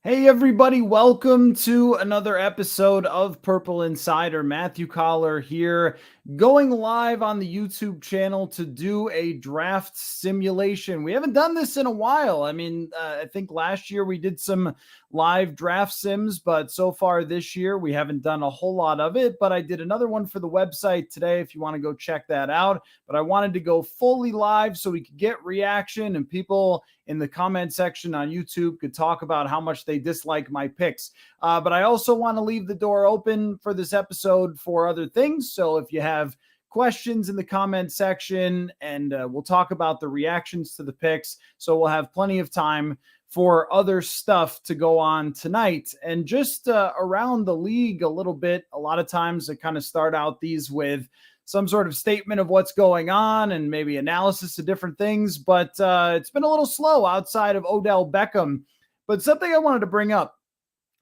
Hey everybody, welcome to another episode of Purple Insider. Matthew Coller here, going live on the YouTube channel to do a draft simulation. We haven't done this in a while. I think last year we did some live draft sims, but so far this year we haven't done a whole lot of it. But I did another one for the website today if you want to go check that out. But I wanted to go fully live so we could get reaction and people in the comment section on YouTube could talk about how much they dislike my picks. But I also want to leave the door open for this episode for other things. So if you have questions in the comment section, and we'll talk about the reactions to the picks. So we'll have plenty of time for other stuff to go on tonight. And just around the league a little bit, a lot of times I kind of start out these with some sort of statement of what's going on and maybe analysis of different things, but it's been a little slow outside of Odell Beckham. But something I wanted to bring up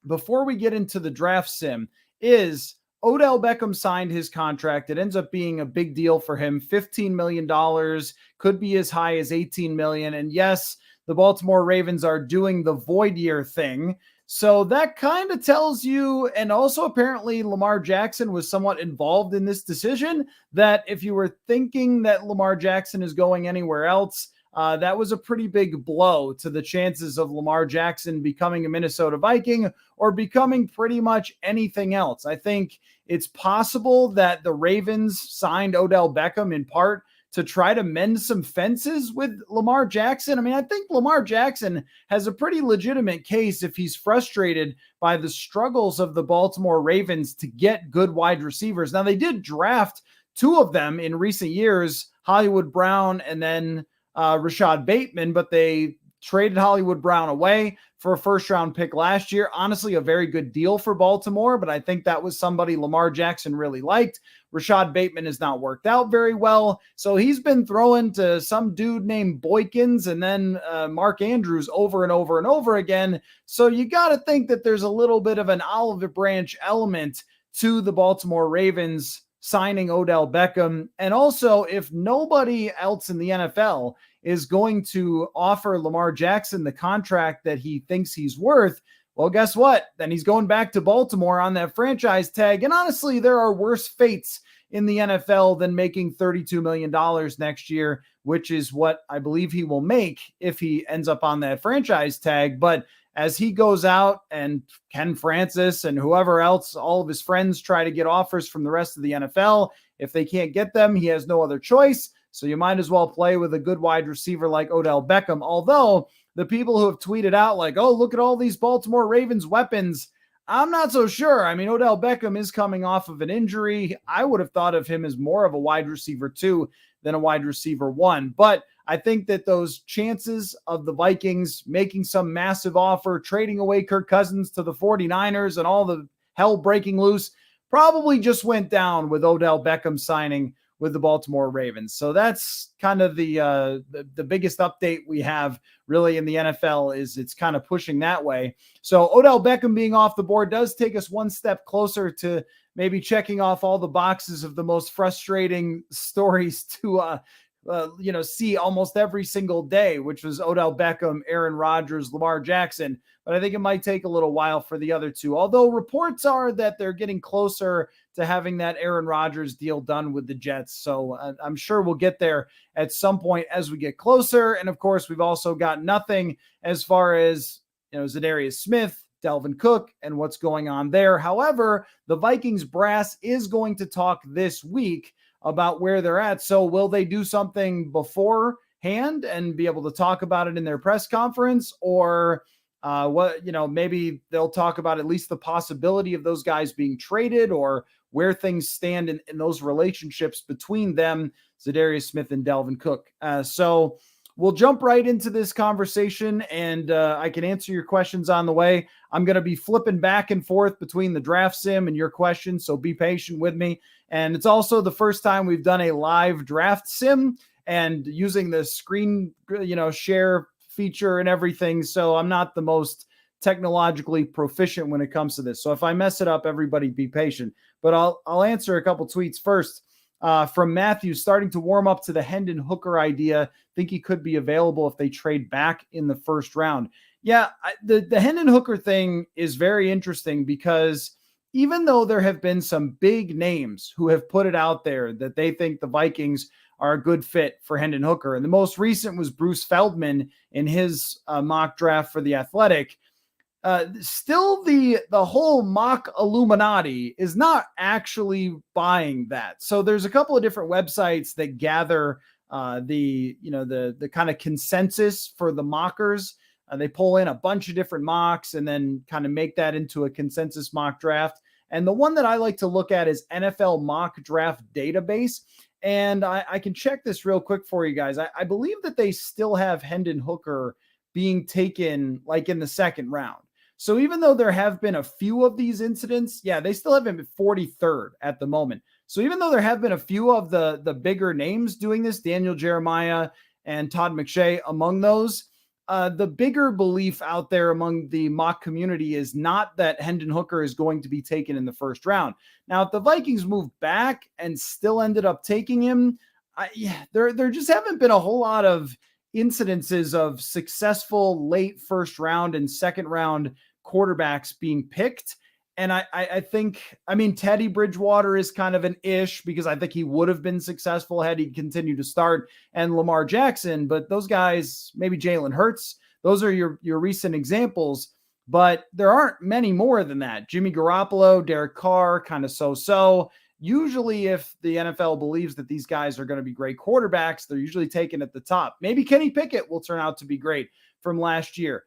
before we get into the draft sim is Odell Beckham signed his contract. It ends up being a big deal for him. $15 million, could be as high as $18 million. And yes, the Baltimore Ravens are doing the void year thing. So that kind of tells you, and also apparently Lamar Jackson was somewhat involved in this decision, that if you were thinking that Lamar Jackson is going anywhere else, that was a pretty big blow to the chances of Lamar Jackson becoming a Minnesota Viking or becoming pretty much anything else. I think it's possible that the Ravens signed Odell Beckham in part to try to mend some fences with Lamar Jackson. I think Lamar Jackson has a pretty legitimate case if he's frustrated by the struggles of the Baltimore Ravens to get good wide receivers. Now, they did draft two of them in recent years, Hollywood Brown and then Rashad Bateman, but they traded Hollywood Brown away for a first-round pick last year. Honestly, a very good deal for Baltimore, but I think that was somebody Lamar Jackson really liked. Rashad Bateman has not worked out very well, so he's been throwing to some dude named Boykins and then Mark Andrews over and over and over again. So you got to think that there's a little bit of an olive branch element to the Baltimore Ravens signing Odell Beckham. And also, if nobody else in the NFL is going to offer Lamar Jackson the contract that he thinks he's worth, well, guess what? Then he's going back to Baltimore on that franchise tag. And honestly, there are worse fates in the NFL than making $32 million next year, which is what I believe he will make if he ends up on that franchise tag. But as he goes out and Ken Francis and whoever else, all of his friends try to get offers from the rest of the NFL, if they can't get them, he has no other choice. So you might as well play with a good wide receiver like Odell Beckham. Although the people who have tweeted out like, oh, look at all these Baltimore Ravens weapons, I'm not so sure. Odell Beckham is coming off of an injury. I would have thought of him as more of a wide receiver 2 than a wide receiver 1. But I think that those chances of the Vikings making some massive offer, trading away Kirk Cousins to the 49ers and all the hell breaking loose probably just went down with Odell Beckham signing with the Baltimore Ravens. So that's kind of the biggest update we have really in the NFL is it's kind of pushing that way. So Odell Beckham being off the board does take us one step closer to maybe checking off all the boxes of the most frustrating stories to see almost every single day, which was Odell Beckham, Aaron Rodgers, Lamar Jackson. But I think it might take a little while for the other two, although reports are that they're getting closer to having that Aaron Rodgers deal done with the Jets. So I'm sure we'll get there at some point as we get closer. And of course, we've also got nothing as far as, Zadarius Smith, Dalvin Cook, and what's going on there. However, the Vikings brass is going to talk this week about where they're at. So will they do something beforehand and be able to talk about it in their press conference, or maybe they'll talk about at least the possibility of those guys being traded or where things stand in those relationships between them, Zadarius Smith and Dalvin Cook. So we'll jump right into this conversation, and I can answer your questions on the way. I'm going to be flipping back and forth between the draft sim and your questions, so be patient with me. And it's also the first time we've done a live draft sim and using the screen, share feature and everything. So I'm not the most technologically proficient when it comes to this. So if I mess it up, everybody be patient. But I'll answer a couple tweets first. From Matthew, starting to warm up to the Hendon Hooker idea. Think he could be available if they trade back in the first round. Yeah, the Hendon Hooker thing is very interesting because even though there have been some big names who have put it out there that they think the Vikings are a good fit for Hendon Hooker, and the most recent was Bruce Feldman in his mock draft for The Athletic. Still the whole mock Illuminati is not actually buying that. So there's a couple of different websites that gather the kind of consensus for the mockers. They pull in a bunch of different mocks and then kind of make that into a consensus mock draft. And the one that I like to look at is NFL Mock Draft Database. And I can check this real quick for you guys. I believe that they still have Hendon Hooker being taken like in the second round. So even though there have been a few of these incidents, yeah, they still have him at 43rd at the moment. So even though there have been a few of the bigger names doing this, Daniel Jeremiah and Todd McShay among those, the bigger belief out there among the mock community is not that Hendon Hooker is going to be taken in the first round. Now, if the Vikings moved back and still ended up taking him, there just haven't been a whole lot of incidences of successful late first round and second round quarterbacks being picked. And I think, Teddy Bridgewater is kind of an ish because I think he would have been successful had he continued to start, and Lamar Jackson, but those guys, maybe Jalen Hurts, those are your recent examples, but there aren't many more than that. Jimmy Garoppolo, Derek Carr, kind of so. Usually if the NFL believes that these guys are going to be great quarterbacks, they're usually taken at the top. Maybe Kenny Pickett will turn out to be great from last year.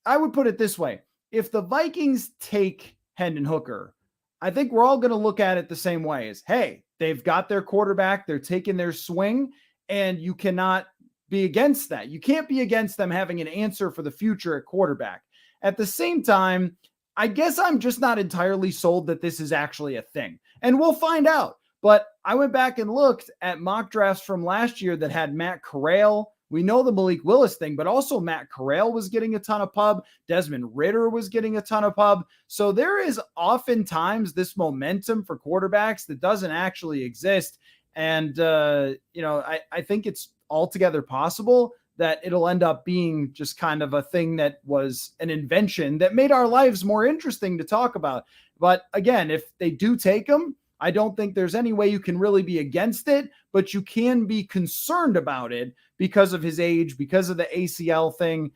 I would put it this way. If the Vikings take Hendon Hooker, I think we're all going to look at it the same way as, hey, they've got their quarterback, they're taking their swing, and you cannot be against that. You can't be against them having an answer for the future at quarterback. At the same time, I guess I'm just not entirely sold that this is actually a thing. And we'll find out. But I went back and looked at mock drafts from last year that had Matt Corral. We know the Malik Willis thing, but also Matt Corral was getting a ton of pub. Desmond Ridder was getting a ton of pub. So there is oftentimes this momentum for quarterbacks that doesn't actually exist. And, I think it's altogether possible that it'll end up being just kind of a thing that was an invention that made our lives more interesting to talk about. But again, if they do take them, I don't think there's any way you can really be against it, but you can be concerned about it because of his age, because of the ACL thing,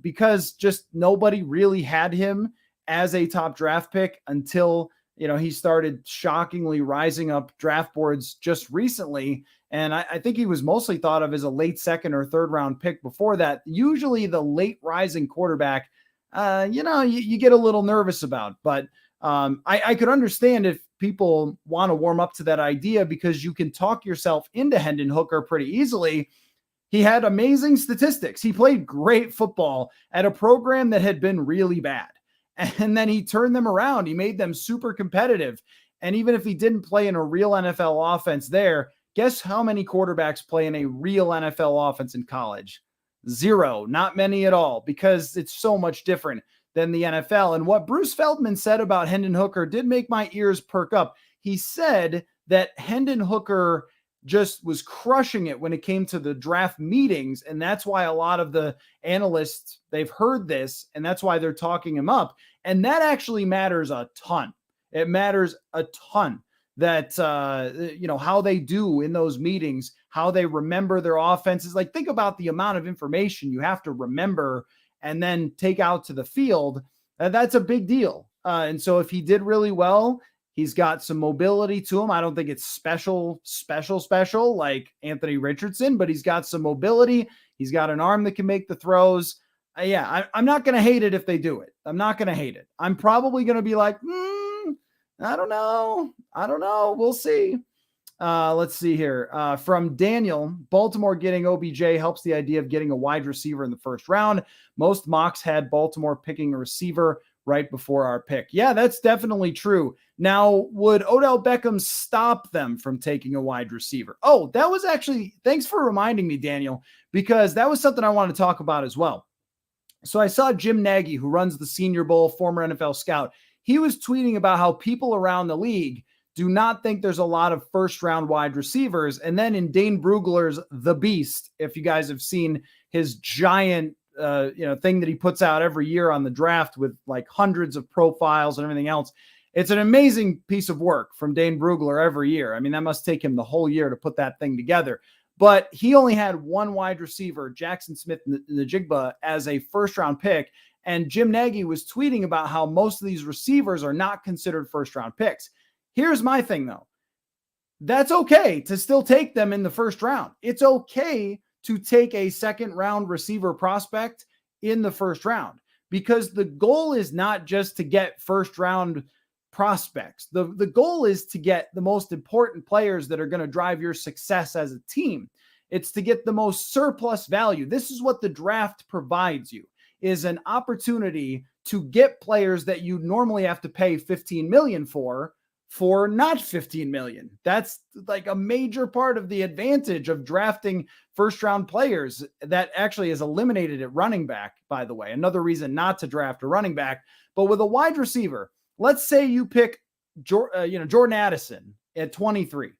because just nobody really had him as a top draft pick until, he started shockingly rising up draft boards just recently. And I think he was mostly thought of as a late second or third round pick before that. Usually the late rising quarterback, you get a little nervous about, but I could understand if people want to warm up to that idea because you can talk yourself into Hendon Hooker pretty easily. He had amazing statistics. He played great football at a program that had been really bad. And then he turned them around. He made them super competitive. And even if he didn't play in a real NFL offense there, guess how many quarterbacks play in a real NFL offense in college? Zero, not many at all, because it's so much different than the NFL. And what Bruce Feldman said about Hendon Hooker did make my ears perk up. He said that Hendon Hooker just was crushing it when it came to the draft meetings. And that's why a lot of the analysts, they've heard this, and that's why they're talking him up. And that actually matters a ton. It matters a ton that, how they do in those meetings, how they remember their offenses. Like, think about the amount of information you have to remember and then take out to the field. That's a big deal. And so if he did really well, he's got some mobility to him. I don't think it's special like Anthony Richardson, but he's got some mobility. He's got an arm that can make the throws. I'm not going to hate it if they do it. I'm not going to hate it. I'm probably going to be like, I don't know. We'll see. Let's see here. From Daniel, Baltimore getting OBJ helps the idea of getting a wide receiver in the first round. Most mocks had Baltimore picking a receiver right before our pick. Yeah, that's definitely true. Now, would Odell Beckham stop them from taking a wide receiver? Oh, that was actually, thanks for reminding me, Daniel, because that was something I want to talk about as well. So I saw Jim Nagy, who runs the Senior Bowl, former NFL scout. He was tweeting about how people around the league do not think there's a lot of first-round wide receivers. And then in Dane Brugler's The Beast, if you guys have seen his giant thing that he puts out every year on the draft with like hundreds of profiles and everything else, it's an amazing piece of work from Dane Brugler every year. I mean, that must take him the whole year to put that thing together. But he only had one wide receiver, Jackson Smith-Njigba, as a first-round pick. And Jim Nagy was tweeting about how most of these receivers are not considered first-round picks. Here's my thing, though. That's okay to still take them in the first round. It's okay to take a second-round receiver prospect in the first round, because the goal is not just to get first-round prospects. The goal is to get the most important players that are going to drive your success as a team. It's to get the most surplus value. This is what the draft provides you, is an opportunity to get players that you normally have to pay $15 million for not $15 million. That's like a major part of the advantage of drafting first-round players that actually is eliminated at running back, by the way. Another reason not to draft a running back. But with a wide receiver, let's say you pick Jordan Addison at 23,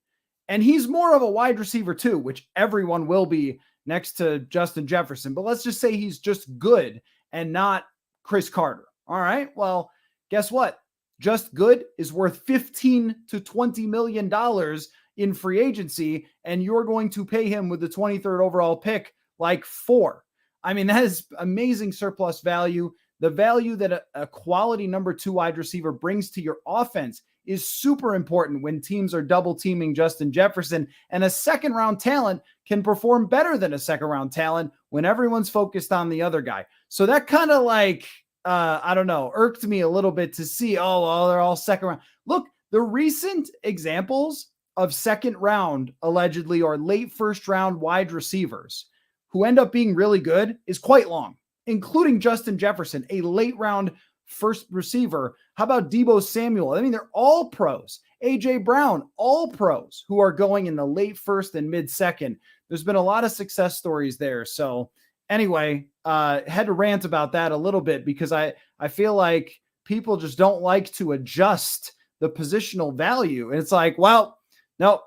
and he's more of a wide receiver too, which everyone will be next to Justin Jefferson. But let's just say he's just good and not Chris Carter. All right, well, guess what? Just good is worth $15 to $20 million in free agency, and you're going to pay him with the 23rd overall pick like $4. I mean, that is amazing surplus value. The value that a quality number 2 wide receiver brings to your offense is super important when teams are double teaming Justin Jefferson, and a second round talent can perform better than a second round talent when everyone's focused on the other guy. So that kind of like, I don't know, irked me a little bit to see, they're all second round. Look, the recent examples of second round, allegedly, or late first round wide receivers who end up being really good is quite long, including Justin Jefferson, a late round first receiver. How about Deebo Samuel? I mean, they're all pros. A.J. Brown, all pros who are going in the late first and mid second. There's been a lot of success stories there. So anyway, had to rant about that a little bit because I feel like people just don't like to adjust the positional value. And it's like, well, no,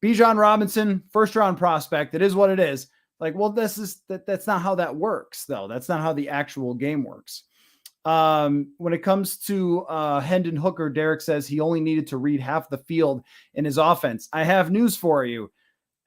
Bijan Robinson, first round prospect. It is what it is. Like, well, that's not how that works, though. That's not how the actual game works. When it comes to Hendon Hooker, Derek says he only needed to read half the field in his offense. I have news for you.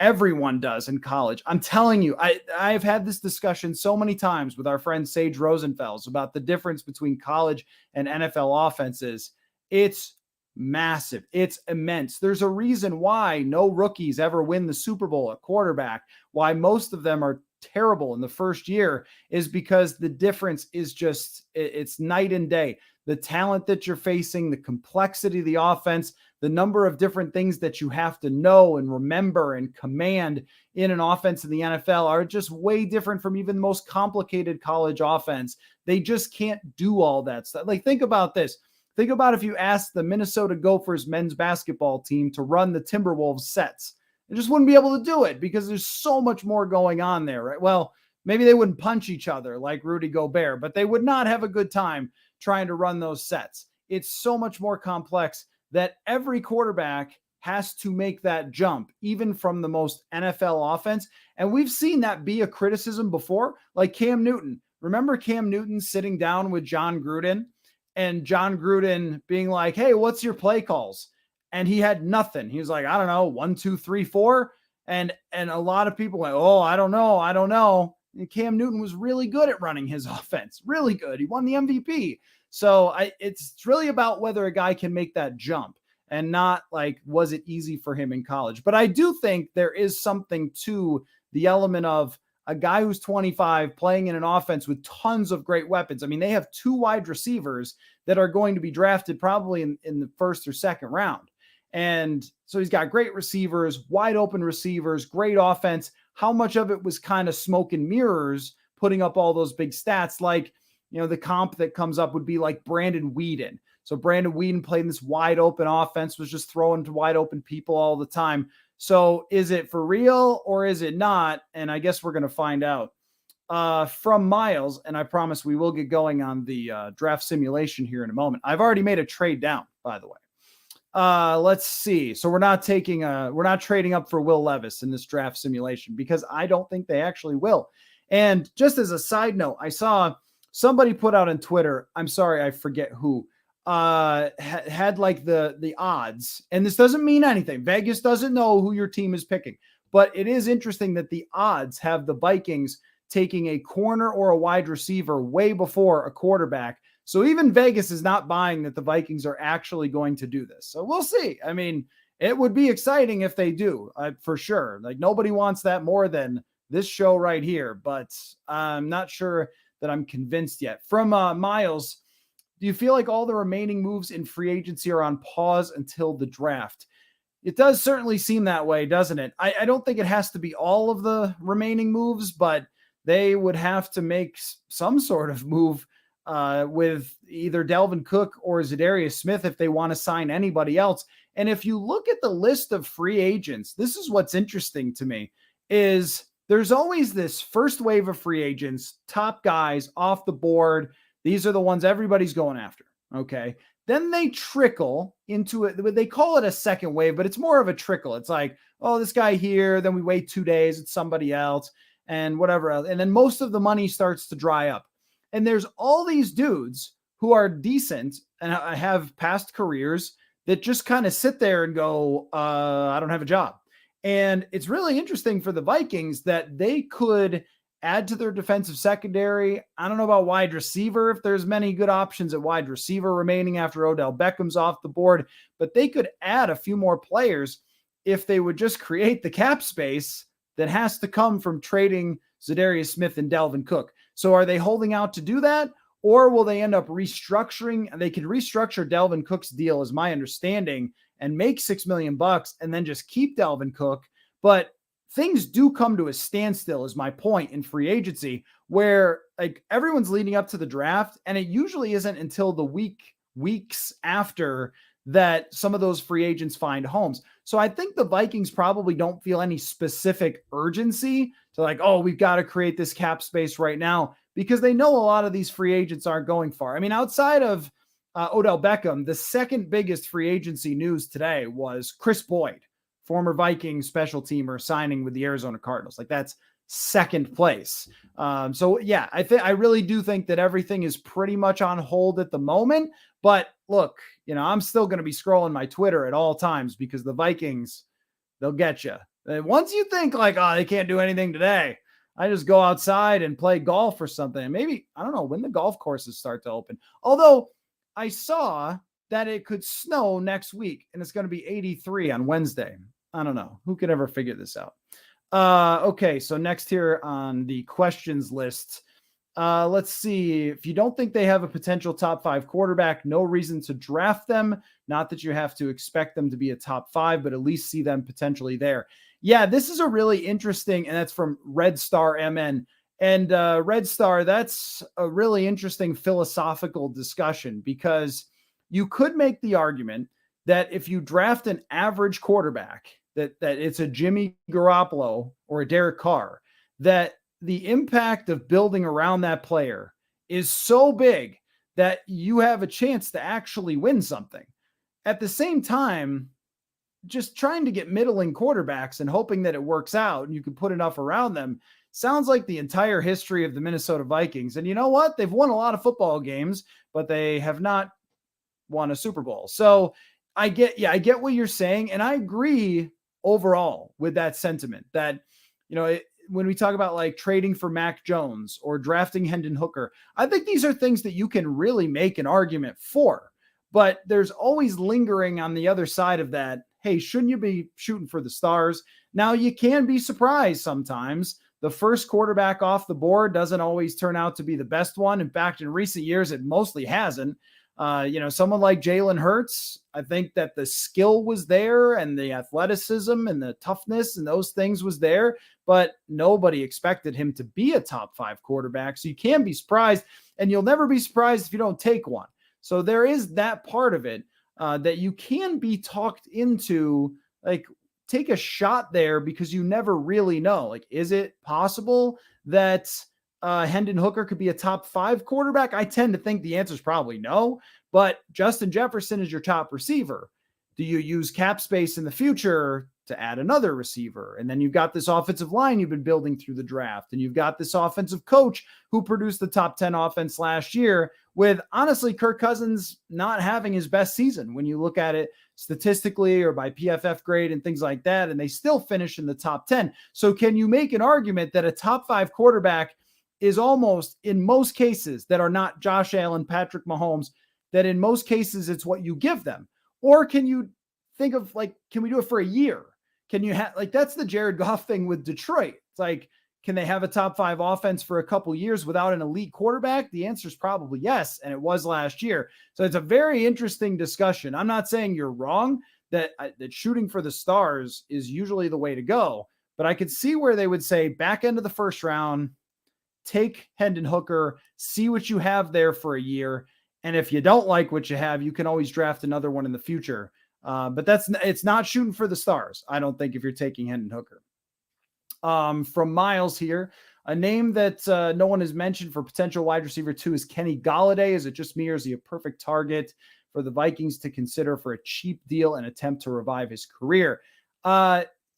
Everyone does in college. I'm telling you, I've had this discussion so many times with our friend Sage Rosenfels about the difference between college and NFL offenses. It's massive. It's immense. There's a reason why no rookies ever win the Super Bowl at quarterback, why most of them are terrible in the first year, is because the difference is just, it's night and day. The talent that you're facing, the complexity of the offense, the number of different things that you have to know and remember and command in an offense in the NFL are just way different from even the most complicated college offense. They just can't do all that stuff. Like, think about this. Think about if you asked the Minnesota Gophers men's basketball team to run the Timberwolves sets. They just wouldn't be able to do it because there's so much more going on there, right? Well, maybe they wouldn't punch each other like Rudy Gobert, but they would not have a good time trying to run those sets. It's so much more complex that every quarterback has to make that jump, even from the most NFL offense. And we've seen that be a criticism before, like Cam Newton. Remember Cam Newton sitting down with John Gruden and John Gruden being like, hey, what's your play calls? And he had nothing. He was like, I don't know, 1, 2, 3, 4. And a lot of people went, I don't know. And Cam Newton was really good at running his offense, really good. He won the MVP. So it's really about whether a guy can make that jump and not like, was it easy for him in college? But I do think there is something to the element of a guy who's 25 playing in an offense with tons of great weapons. I mean, they have 2 wide receivers that are going to be drafted probably in the first or second round. And so he's got great receivers, wide open receivers, great offense. How much of it was kind of smoke and mirrors, putting up all those big stats? Like, the comp that comes up would be like Brandon Weeden. So Brandon Weeden played in this wide open offense, was just throwing to wide open people all the time. So is it for real or is it not? And I guess we're going to find out from Miles. And I promise we will get going on the draft simulation here in a moment. I've already made a trade down, by the way. Let's see. So we're not trading up for Will Levis in this draft simulation because I don't think they actually will. And just as a side note, I saw somebody put out on Twitter, I'm sorry, I forget who, had like the odds, and this doesn't mean anything. Vegas doesn't know who your team is picking, but it is interesting that the odds have the Vikings taking a corner or a wide receiver way before a quarterback. So even Vegas is not buying that the Vikings are actually going to do this. So we'll see. I mean, it would be exciting if they do, for sure. Like nobody wants that more than this show right here, but I'm not sure that I'm convinced yet. From Miles, do you feel like all the remaining moves in free agency are on pause until the draft? It does certainly seem that way, doesn't it? I don't think it has to be all of the remaining moves, but they would have to make some sort of move with either Dalvin Cook or Zadarius Smith if they want to sign anybody else. And if you look at the list of free agents, this is what's interesting to me, is there's always this first wave of free agents, top guys off the board. These are the ones everybody's going after. Okay. Then they trickle into it. They call it a second wave, but it's more of a trickle. It's like, oh, this guy here. Then we wait 2 days. It's somebody else and whatever else. And then most of the money starts to dry up. And there's all these dudes who are decent and have past careers that just kind of sit there and go, I don't have a job. And it's really interesting for the Vikings that they could add to their defensive secondary. I don't know about wide receiver, if there's many good options at wide receiver remaining after Odell Beckham's off the board, but they could add a few more players if they would just create the cap space that has to come from trading Zadarius Smith and Dalvin Cook. So are they holding out to do that? Or will they end up restructuring? They could restructure Dalvin Cook's deal, is my understanding, and make $6 million and then just keep Dalvin Cook. But things do come to a standstill, is my point, in free agency, where like everyone's leading up to the draft, and it usually isn't until the weeks after that some of those free agents find homes. So I think the Vikings probably don't feel any specific urgency to like, oh, we've got to create this cap space right now, because they know a lot of these free agents aren't going far. I mean, outside of Odell Beckham, the second biggest free agency news today was Chris Boyd, former Viking special teamer, signing with the Arizona Cardinals. Like that's second place. So yeah, I really do think that everything is pretty much on hold at the moment. But look, I'm still going to be scrolling my Twitter at all times because the Vikings, they'll get you. And once you think like, oh, they can't do anything today, I just go outside and play golf or something. Maybe, I don't know, when the golf courses start to open. Although I saw that it could snow next week and it's going to be 83 on Wednesday. I don't know. Who could ever figure this out? Okay, so next here on the questions list, let's see. If you don't think they have a potential top 5 quarterback, no reason to draft them. Not that you have to expect them to be a top 5, but at least see them potentially there. Yeah, this is a really interesting, and that's from Red Star MN. And Red Star, that's a really interesting philosophical discussion, because you could make the argument that if you draft an average quarterback, that it's a Jimmy Garoppolo or a Derek Carr, that the impact of building around that player is so big that you have a chance to actually win something. At the same time, just trying to get middling quarterbacks and hoping that it works out and you can put enough around them sounds like the entire history of the Minnesota Vikings. And you know what? They've won a lot of football games, but they have not won a Super Bowl. So I get what you're saying. And I agree overall with that sentiment that, when we talk about like trading for Mac Jones or drafting Hendon Hooker, I think these are things that you can really make an argument for, but there's always lingering on the other side of that. Hey, shouldn't you be shooting for the stars? Now you can be surprised sometimes. The first quarterback off the board doesn't always turn out to be the best one. In fact, in recent years, it mostly hasn't. Someone like Jalen Hurts, I think that the skill was there and the athleticism and the toughness and those things was there, but nobody expected him to be a top 5 quarterback. So you can be surprised, and you'll never be surprised if you don't take one. So there is that part of it that you can be talked into, like, take a shot there, because you never really know. Like, is it possible that Hendon Hooker could be a top 5 quarterback? I tend to think the answer is probably no, but Justin Jefferson is your top receiver. Do you use cap space in the future to add another receiver? And then you've got this offensive line you've been building through the draft. And you've got this offensive coach who produced the top 10 offense last year with, honestly, Kirk Cousins not having his best season when you look at it statistically or by PFF grade and things like that. And they still finish in the top 10. So can you make an argument that a top 5 quarterback is almost, in most cases that are not Josh Allen, Patrick Mahomes, that in most cases it's what you give them? Or can you think of, like, can we do it for a year? Can you have, like, that's the Jared Goff thing with Detroit. It's like, can they have a top 5 offense for a couple years without an elite quarterback? The answer is probably yes. And it was last year. So it's a very interesting discussion. I'm not saying you're wrong that shooting for the stars is usually the way to go, but I could see where they would say back end of the first round, take Hendon Hooker, see what you have there for a year. And if you don't like what you have, you can always draft another one in the future. But it's not shooting for the stars, I don't think, if you're taking Hendon Hooker. From Miles here, a name that no one has mentioned for potential wide receiver 2 is Kenny Golladay. Is it just me, or is he a perfect target for the Vikings to consider for a cheap deal and attempt to revive his career?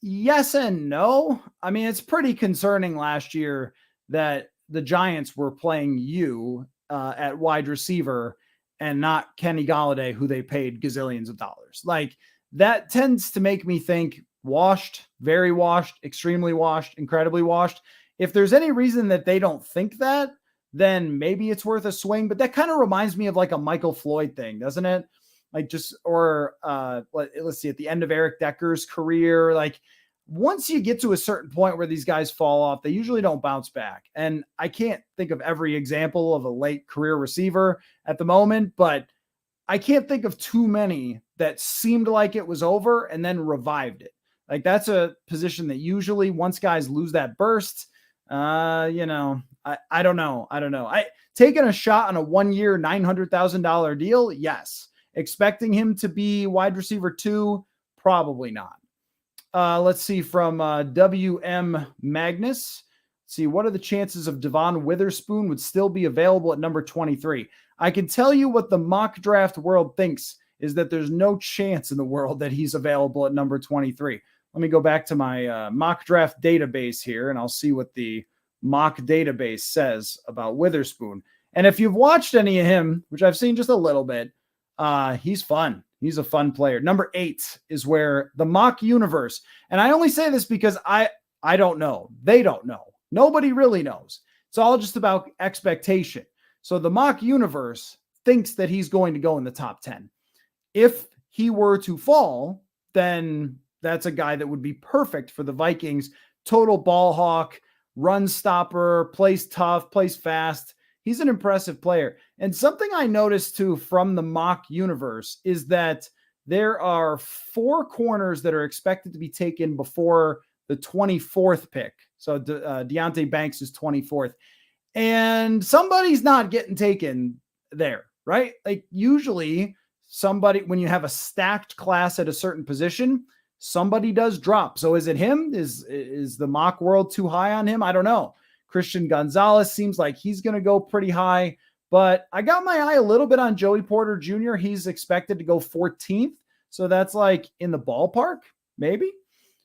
Yes and no. I mean, it's pretty concerning last year that the Giants were playing you at wide receiver and not Kenny Golladay, who they paid gazillions of dollars. Like, that tends to make me think washed, very washed, extremely washed, incredibly washed. If there's any reason that they don't think that, then maybe it's worth a swing. But that kind of reminds me of like a Michael Floyd thing, doesn't it? Like, just, or let's see, at the end of Eric Decker's career, like, once you get to a certain point where these guys fall off, they usually don't bounce back. And I can't think of every example of a late career receiver at the moment, but I can't think of too many that seemed like it was over and then revived it. Like, that's a position that usually once guys lose that burst, I don't know. Taking a shot on a 1-year, $900,000 deal. Yes. Expecting him to be wide receiver 2, probably not. Let's see, from WM Magnus. Let's see, what are the chances of Devon Witherspoon would still be available at number 23? I can tell you what the mock draft world thinks is that there's no chance in the world that he's available at number 23. Let me go back to my mock draft database here, and I'll see what the mock database says about Witherspoon. And if you've watched any of him, which I've seen just a little bit, he's fun. He's a fun player. Number 8 is where the mock universe, and I only say this because I don't know. They don't know. Nobody really knows. It's all just about expectation. So the mock universe thinks that he's going to go in the top 10. If he were to fall, then that's a guy that would be perfect for the Vikings. Total ball hawk, run stopper, plays tough, plays fast. He's an impressive player. And something I noticed too from the mock universe is that there are 4 corners that are expected to be taken before the 24th pick. So Deonte Banks is 24th. And somebody's not getting taken there, right? Like, usually somebody, when you have a stacked class at a certain position, somebody does drop. So is it him? Is the mock world too high on him? I don't know. Christian Gonzalez seems like he's going to go pretty high, but I got my eye a little bit on Joey Porter Jr. He's expected to go 14th. So that's like in the ballpark, maybe.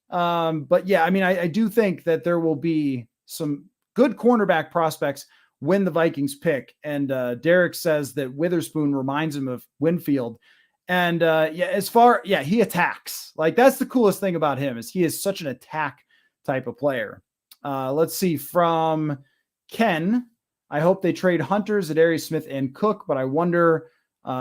But yeah, I mean, I do think that there will be some good cornerback prospects when the Vikings pick. And Derek says that Witherspoon reminds him of Winfield. And he attacks. Like, that's the coolest thing about him, is he is such an attack type of player. Let's see, from Ken. I hope they trade Hunter, Zadarius Smith, and Cook, but I wonder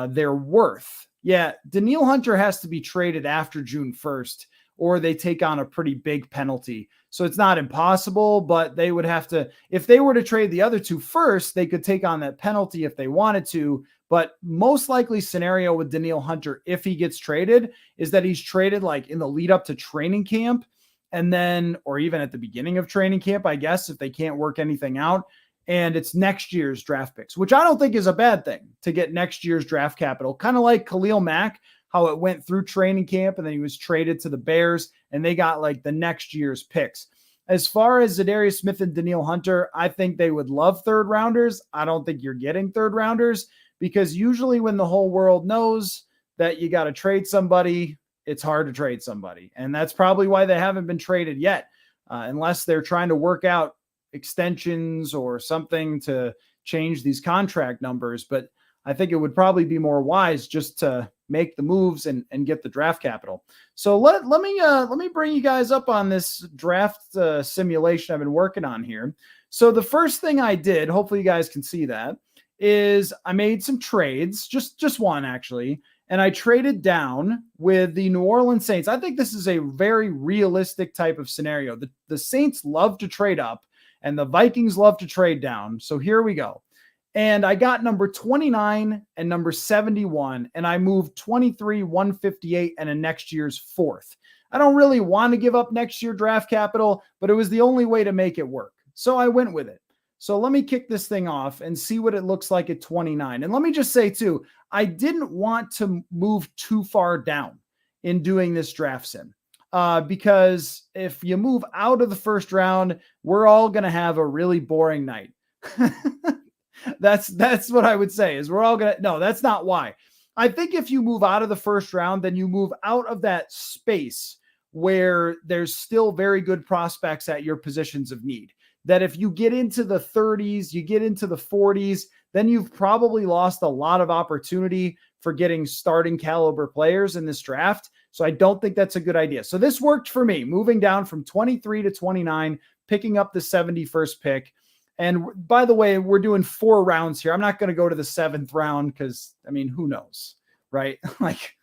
their worth. Yeah, Danielle Hunter has to be traded after June 1st, or they take on a pretty big penalty. So it's not impossible, but they would have to, if they were to trade the other 2 first, they could take on that penalty if they wanted to. But most likely scenario with Danielle Hunter, if he gets traded, is that he's traded like in the lead up to training camp, and then, or even at the beginning of training camp, I guess, if they can't work anything out. And it's next year's draft picks, which I don't think is a bad thing to get next year's draft capital. Kind of like Khalil Mack, how it went through training camp and then he was traded to the Bears and they got like the next year's picks. As far as Zadarius Smith and Danielle Hunter, I think they would love 3rd rounders. I don't think you're getting 3rd rounders, because usually when the whole world knows that you got to trade somebody, it's hard to trade somebody. And that's probably why they haven't been traded yet, unless they're trying to work out extensions or something to change these contract numbers. But I think it would probably be more wise just to make the moves and get the draft capital. So let me bring you guys up on this draft simulation I've been working on here. So the first thing I did, hopefully you guys can see that, is I made some trades, just one actually, and I traded down with the New Orleans Saints. I think this is a very realistic type of scenario. The Saints love to trade up and the Vikings love to trade down. So here we go. And I got number 29 and number 71, and I moved 23, 158, and a next year's fourth. I don't really want to give up next year draft capital, but it was the only way to make it work. So I went with it. So let me kick this thing off and see what it looks like at 29. And let me just say too, I didn't want to move too far down in doing this draft sim. Because if you move out of the first round, we're all going to have a really boring night. That's what I would say is we're all going to, no, that's not why. I think if you move out of the first round, then you move out of that space where there's still very good prospects at your positions of need. That if you get into the 30s, you get into the 40s, then you've probably lost a lot of opportunity for getting starting caliber players in this draft. So I don't think that's a good idea. So this worked for me, moving down from 23 to 29, picking up the 71st pick. And by the way, we're doing 4 rounds here. I'm not going to go to the 7th round because, I mean, who knows, right? Like,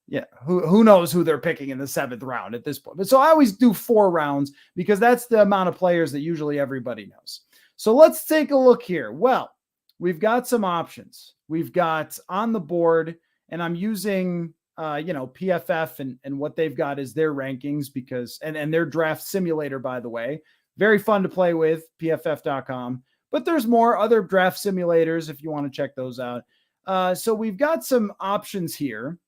yeah, who knows who they're picking in the 7th round at this point. But so I always do 4 rounds because that's the amount of players that usually everybody knows. So let's take a look here. Well, we've got some options. We've got on the board, and I'm using, PFF and what they've got is their rankings because, and their draft simulator, by the way. Very fun to play with, pff.com. But there's more other draft simulators if you want to check those out. So we've got some options here.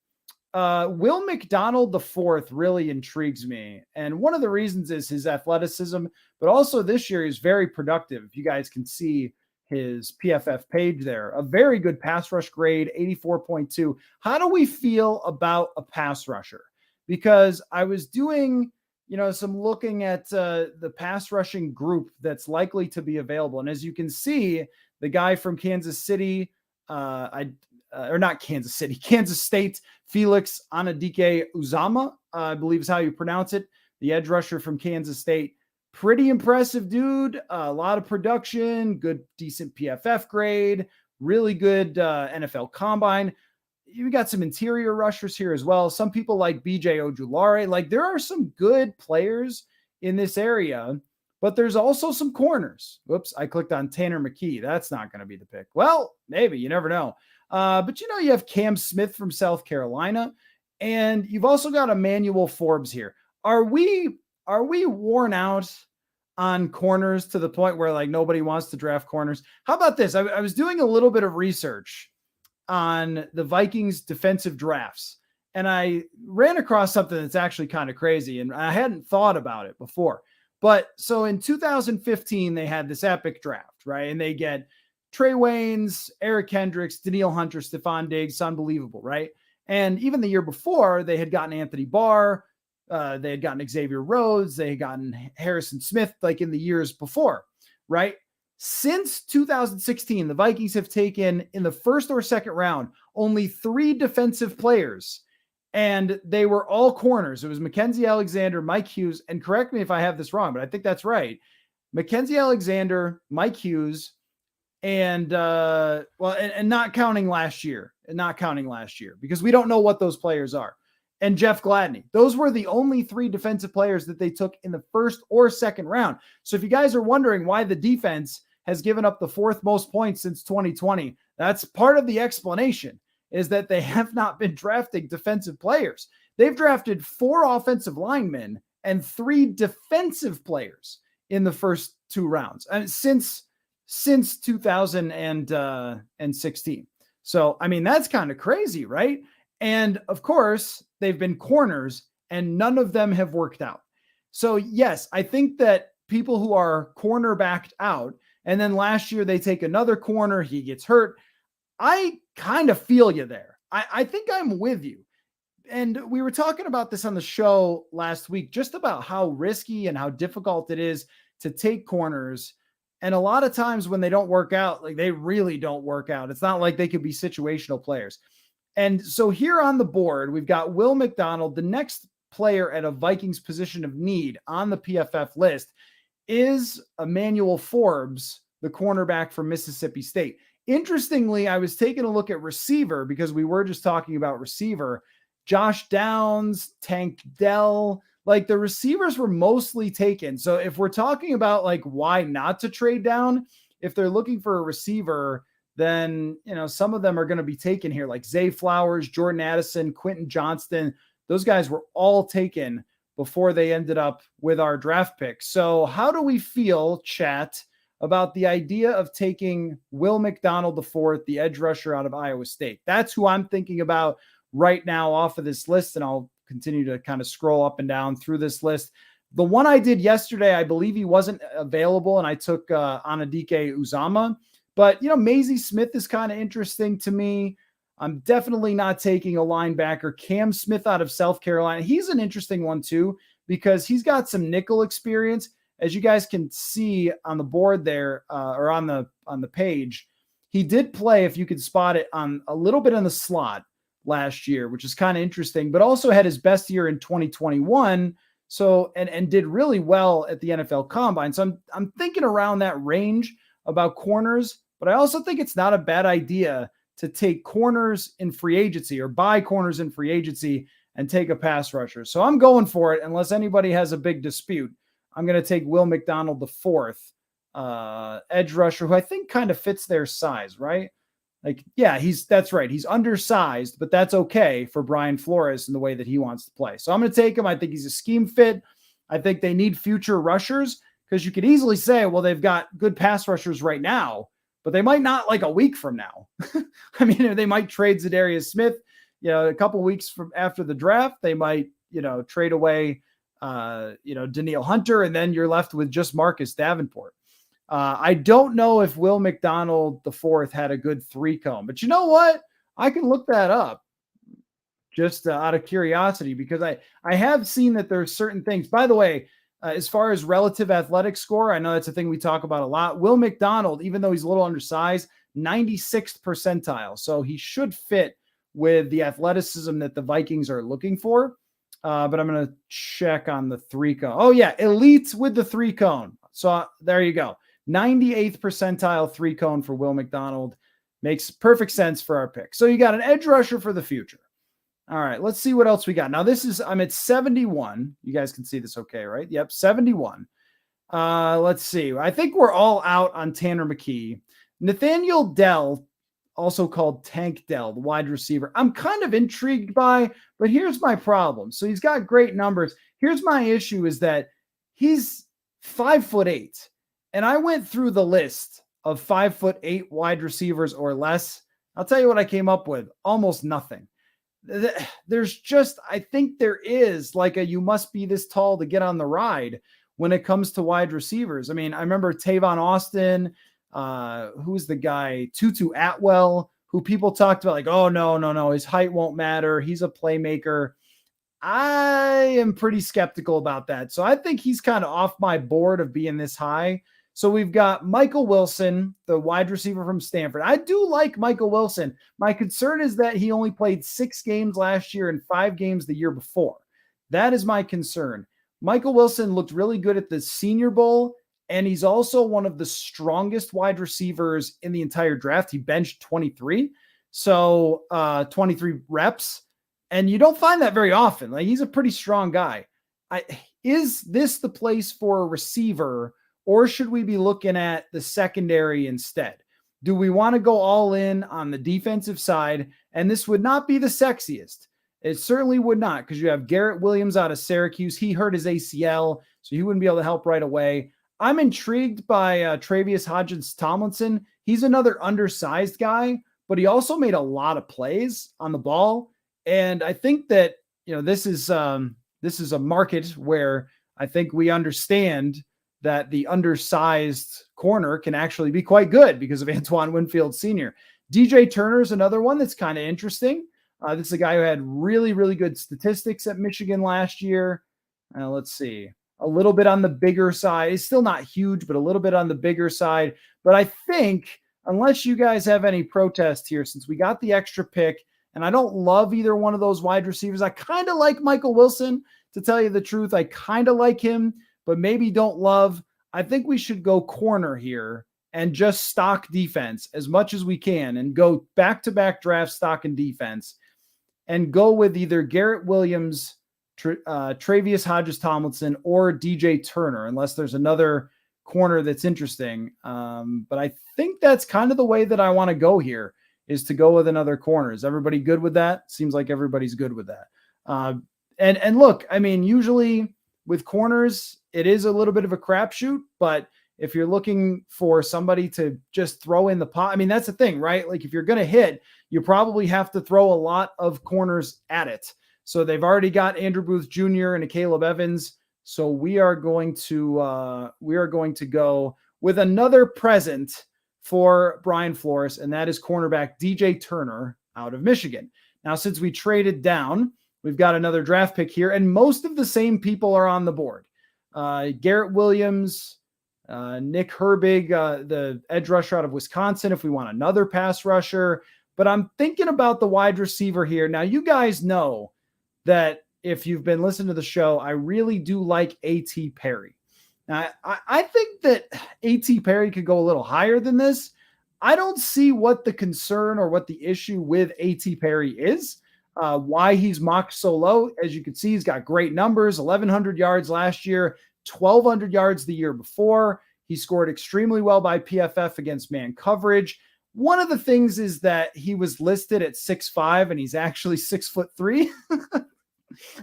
Will McDonald IV really intrigues me. And one of the reasons is his athleticism, but also this year he's very productive. If you guys can see his PFF page there, a very good pass rush grade, 84.2. How do we feel about a pass rusher? Because I was doing some looking at the pass rushing group that's likely to be available. And as you can see, the guy from Kansas City, Kansas State, Felix Anadike Uzama, I believe is how you pronounce it. The edge rusher from Kansas State. Pretty impressive dude. A lot of production, good, decent PFF grade, really good NFL combine. You got some interior rushers here as well. Some people like BJ Ojulari. Like there are some good players in this area, but there's also some corners. Whoops, I clicked on Tanner McKee. That's not going to be the pick. Well, maybe, you never know. But you have Cam Smith from South Carolina, and you've also got Emmanuel Forbes here. Are we worn out on corners to the point where like nobody wants to draft corners? How about this? I was doing a little bit of research on the Vikings defensive drafts, and I ran across something that's actually kind of crazy, and I hadn't thought about it before. But so in 2015, they had this epic draft, right? And they get Trey Waynes, Eric Kendricks, Danielle Hunter, Stephon Diggs, unbelievable, right? And even the year before, they had gotten Anthony Barr, they had gotten Xavier Rhodes, they had gotten Harrison Smith, like in the years before, right? Since 2016, the Vikings have taken in the first or second round only 3 defensive players, and they were all corners. It was Mackenzie Alexander, Mike Hughes, and correct me if I have this wrong, but I think that's right. Mackenzie Alexander, Mike Hughes, and not counting last year, because we don't know what those players are. And Jeff Gladney. Those were the only 3 defensive players that they took in the first or second round. So if you guys are wondering why the defense has given up the 4th most points since 2020, that's part of the explanation, is that they have not been drafting defensive players. They've drafted 4 offensive linemen and 3 defensive players in the first 2 rounds since 2016. So, I mean, that's kind of crazy, right? And of course, they've been corners and none of them have worked out. So yes, I think that people who are cornerbacked out, and then last year they take another corner, he gets hurt. I kind of feel you there. I think I'm with you. And we were talking about this on the show last week, just about how risky and how difficult it is to take corners. And a lot of times when they don't work out, like they really don't work out. It's not like they could be situational players. And so here on the board, we've got Will McDonald. The next player at a Vikings position of need on the PFF list is Emmanuel Forbes, the cornerback from Mississippi State. Interestingly, I was taking a look at receiver because we were just talking about receiver. Josh Downs, Tank Dell, like the receivers were mostly taken. So if we're talking about like why not to trade down, if they're looking for a receiver, then, you know, some of them are going to be taken here, like Zay Flowers, Jordan Addison, Quentin Johnston. Those guys were all taken before they ended up with our draft pick. So how do we feel, chat, about the idea of taking Will McDonald IV, the edge rusher out of Iowa State? That's who I'm thinking about right now off of this list, and I'll continue to kind of scroll up and down through this list. The one I did yesterday, I believe he wasn't available, and I took Anadike Uzama. But, you know, Maisie Smith is kind of interesting to me. I'm definitely not taking a linebacker. Cam Smith out of South Carolina. He's an interesting one, too, because he's got some nickel experience. As you guys can see on the board there, or on the page, he did play, if you could spot it, on a little bit in the slot last year, which is kind of interesting, but also had his best year in 2021. So, and did really well at the NFL Combine. So I'm thinking around that range about corners, but I also think it's not a bad idea to take corners in free agency or buy corners in free agency and take a pass rusher. So I'm going for it unless anybody has a big dispute. I'm going to take Will McDonald IV, edge rusher, who I think kind of fits their size, right? Like, yeah, that's right. He's undersized, but that's okay for Brian Flores in the way that he wants to play. So I'm going to take him. I think he's a scheme fit. I think they need future rushers because you could easily say, well, they've got good pass rushers right now, but they might not like a week from now. I mean, they might trade Zadarius Smith, you know, a couple of weeks from after the draft. They might, you know, trade away, Danielle Hunter, and then you're left with just Marcus Davenport. I don't know if Will McDonald IV had a good 3-cone, but you know what? I can look that up just out of curiosity because I have seen that there's certain things. By the way, as far as relative athletic score, I know that's a thing we talk about a lot. Will McDonald, even though he's a little undersized, 96th percentile. So he should fit with the athleticism that the Vikings are looking for. But I'm going to check on the 3-cone. Oh, yeah, elite with the 3-cone. So there you go. 98th percentile 3-cone for Will McDonald. Makes perfect sense for our pick. So you got an edge rusher for the future. All right, let's see what else we got. Now I'm at 71. You guys can see this okay, right? Yep, 71. Let's see. I think we're all out on Tanner McKee. Nathaniel Dell, also called Tank Dell, the wide receiver, I'm kind of intrigued by, but here's my problem. So he's got great numbers. Here's my issue is that he's 5'8". And I went through the list of 5'8" wide receivers or less. I'll tell you what I came up with. Almost nothing. There's just, I think there is like you must be this tall to get on the ride when it comes to wide receivers. I mean, I remember Tavon Austin, who's the guy, Tutu Atwell, who people talked about like, oh, no, his height won't matter. He's a playmaker. I am pretty skeptical about that. So I think he's kind of off my board of being this high. So we've got Michael Wilson, the wide receiver from Stanford. I do like Michael Wilson. My concern is that he only played 6 games last year and 5 games the year before. That is my concern. Michael Wilson looked really good at the Senior Bowl, and he's also one of the strongest wide receivers in the entire draft. He benched 23, so 23 reps, and you don't find that very often. Like, he's a pretty strong guy. Is this the place for a receiver, or should we be looking at the secondary instead? Do we want to go all in on the defensive side? And this would not be the sexiest. It certainly would not, because you have Garrett Williams out of Syracuse. He hurt his ACL, so he wouldn't be able to help right away. I'm intrigued by Travius Hodgins-Tomlinson. He's another undersized guy, but he also made a lot of plays on the ball. And I think that, this is a market where I think we understand that the undersized corner can actually be quite good because of Antoine Winfield Sr. DJ Turner is another one that's kind of interesting. This is a guy who had really, really good statistics at Michigan last year. Let's see. A little bit on the bigger side. He's still not huge, but a little bit on the bigger side. But I think, unless you guys have any protest here, since we got the extra pick, and I don't love either one of those wide receivers. I kind of like Michael Wilson, to tell you the truth. I kind of like him, but maybe don't love. I think we should go corner here and just stock defense as much as we can and go back-to-back draft stock and defense and go with either Garrett Williams, Travius Hodges-Tomlinson, or DJ Turner, unless there's another corner that's interesting. But I think that's kind of the way that I want to go here, is to go with another corner. Is everybody good with that? Seems like everybody's good with that. And look, I mean, usually with corners, it is a little bit of a crapshoot, but if you're looking for somebody to just throw in the pot, I mean, that's the thing, right? Like if you're going to hit, you probably have to throw a lot of corners at it. So they've already got Andrew Booth Jr. and a Caleb Evans. So we are going to go with another present for Brian Flores, and that is cornerback DJ Turner out of Michigan. Now, since we traded down, we've got another draft pick here, and most of the same people are on the board. Garrett Williams, Nick Herbig, the edge rusher out of Wisconsin, if we want another pass rusher. But I'm thinking about the wide receiver here. Now, you guys know that if you've been listening to the show, I really do like A.T. Perry. Now, I think that A.T. Perry could go a little higher than this. I don't see what the concern or what the issue with A.T. Perry is, why he's mocked so low. As you can see, he's got great numbers, 1,100 yards last year, 1,200 yards the year before. He scored extremely well by PFF against man coverage. One of the things is that he was listed at 6'5", and he's actually 6'3".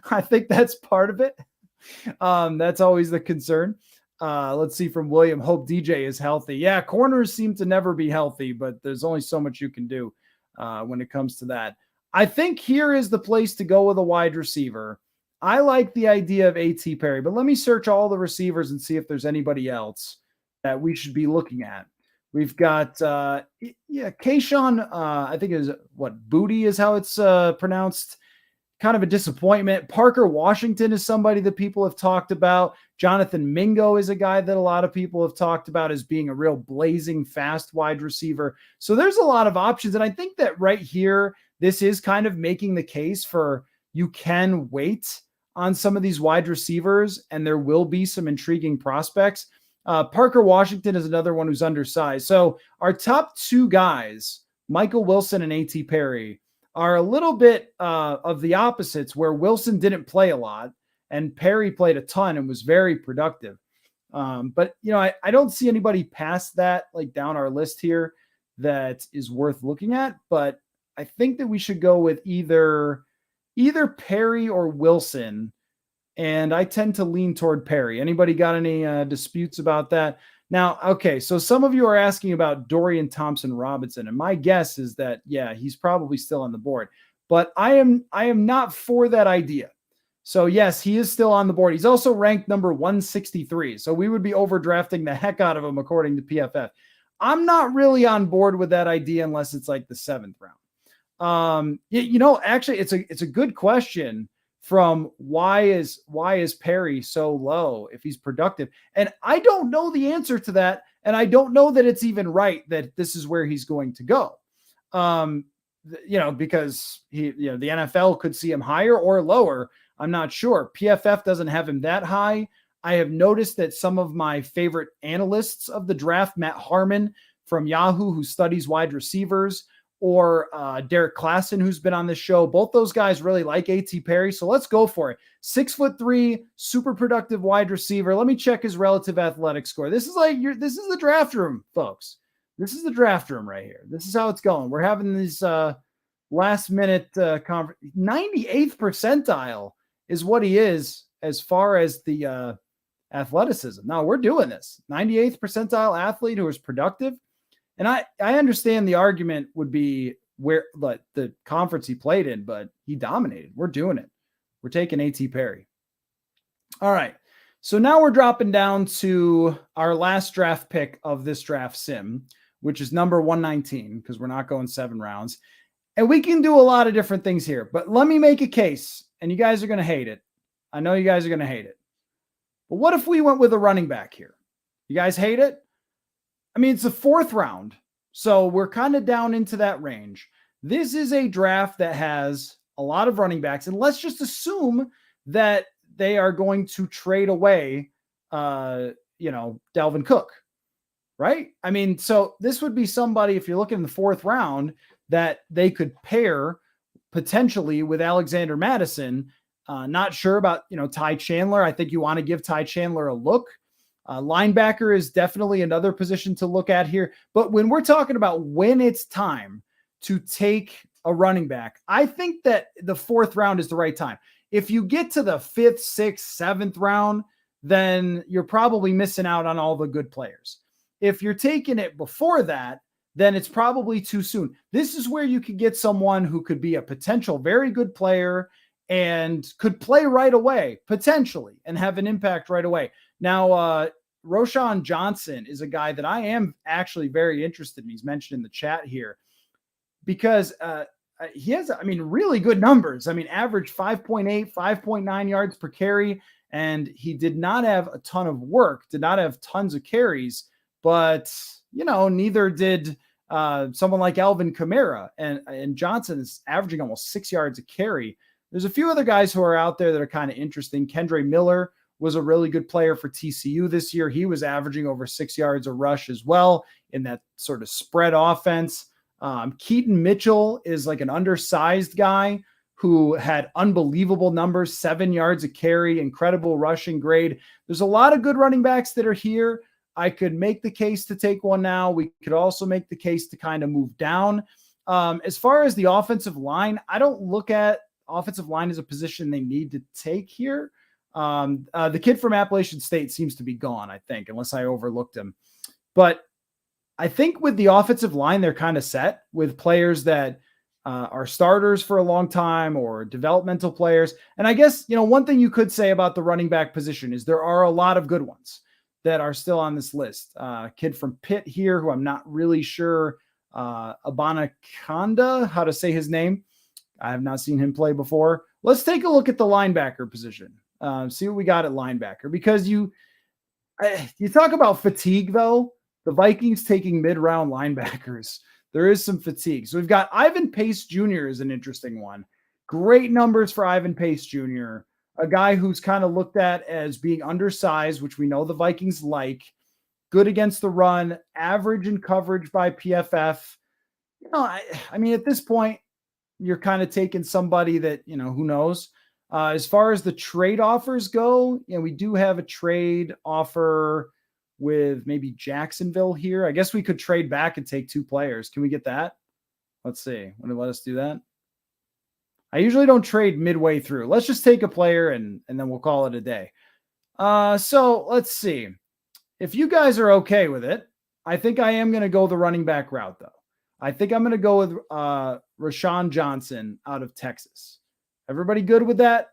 I think that's part of it. That's always the concern. Let's see from William. Hope DJ is healthy. Yeah, corners seem to never be healthy, but there's only so much you can do when it comes to that. I think here is the place to go with a wide receiver. I like the idea of A.T. Perry, but let me search all the receivers and see if there's anybody else that we should be looking at. We've got, Kayshawn, I think is what, Booty is how it's pronounced. Kind of a disappointment. Parker Washington is somebody that people have talked about. Jonathan Mingo is a guy that a lot of people have talked about as being a real blazing fast wide receiver. So there's a lot of options. And I think that right here, this is kind of making the case for you can wait on some of these wide receivers and there will be some intriguing prospects. Parker Washington is another one who's undersized. So our top two guys, Michael Wilson and A.T. Perry, are a little bit of the opposites, where Wilson didn't play a lot and Perry played a ton and was very productive. But, I don't see anybody past that, like down our list here, that is worth looking at. But I think that we should go with either Perry or Wilson. And I tend to lean toward Perry. Anybody got any disputes about that? Now, okay, so some of you are asking about Dorian Thompson-Robinson, and my guess is that, yeah, he's probably still on the board. But I am not for that idea. So, yes, he is still on the board. He's also ranked number 163, so we would be overdrafting the heck out of him according to PFF. I'm not really on board with that idea unless it's like the 7th round. Actually, it's a good question. From why is Perry so low if he's productive? And I don't know the answer to that. And I don't know that it's even right that this is where he's going to go. Because the NFL could see him higher or lower. I'm not sure. PFF doesn't have him that high. I have noticed that some of my favorite analysts of the draft, Matt Harmon from Yahoo, who studies wide receivers, or Derek Klassen, who's been on this show. Both those guys really like A.T. Perry, so let's go for it. 6'3", super productive wide receiver. Let me check his relative athletic score. This is the draft room, folks. This is the draft room right here. This is how it's going. We're having these last-minute conference. 98th percentile is what he is as far as the athleticism. Now, we're doing this. 98th percentile athlete who is productive. And I understand the argument would be where the conference he played in, but he dominated. We're doing it. We're taking A.T. Perry. All right. So now we're dropping down to our last draft pick of this draft sim, which is number 119, because we're not going 7 rounds. And we can do a lot of different things here, but let me make a case, and you guys are going to hate it. I know you guys are going to hate it. But what if we went with a running back here? You guys hate it? I mean, it's the 4th round, so we're kind of down into that range. This is a draft that has a lot of running backs, and let's just assume that they are going to trade away, Dalvin Cook, right? I mean, so this would be somebody, if you're looking in the 4th round, that they could pair potentially with Alexander Mattison. Not sure about, Ty Chandler. I think you want to give Ty Chandler a look. Linebacker is definitely another position to look at here. But when we're talking about when it's time to take a running back, I think that the 4th round is the right time. If you get to the 5th, 6th, 7th round, then you're probably missing out on all the good players. If you're taking it before that, then it's probably too soon. This is where you could get someone who could be a potential very good player and could play right away, potentially, and have an impact right away. Now, Roschon Johnson is a guy that I am actually very interested in. He's mentioned in the chat here because he has, really good numbers. Average 5.8, 5.9 yards per carry, and he did not have a ton of work, did not have tons of carries, but neither did someone like Alvin Kamara, and Johnson is averaging almost 6 yards a carry. There's a few other guys who are out there that are kind of interesting. Kendre Miller was a really good player for TCU this year. He was averaging over 6 yards a rush as well in that sort of spread offense. Keaton Mitchell is like an undersized guy who had unbelievable numbers, 7 yards a carry, incredible rushing grade. There's a lot of good running backs that are here. I could make the case to take one now. We could also make the case to kind of move down. As far as the offensive line, I don't look at offensive line as a position they need to take here. The kid from Appalachian State seems to be gone, I think, unless I overlooked him. But I think with the offensive line, they're kind of set with players that are starters for a long time or developmental players. And I guess, one thing you could say about the running back position is there are a lot of good ones that are still on this list. Kid from Pitt here, who I'm not really sure, Abanikanda, how to say his name. I have not seen him play before. Let's take a look at the linebacker position. See what we got at linebacker, because you talk about fatigue, though. The Vikings taking mid-round linebackers. There is some fatigue. So we've got Ivan Pace Jr. is an interesting one. Great numbers for Ivan Pace Jr., a guy who's kind of looked at as being undersized, which we know the Vikings like, good against the run, average in coverage by PFF. At this point, you're kind of taking somebody that, who knows. As far as the trade offers go, we do have a trade offer with maybe Jacksonville here. I guess we could trade back and take 2 players. Can we get that? Let's see. Want to let us do that? I usually don't trade midway through. Let's just take a player and then we'll call it a day. So let's see. If you guys are okay with it, I think I am going to go the running back route, though. I think I'm going to go with Roschon Johnson out of Texas. Everybody good with that?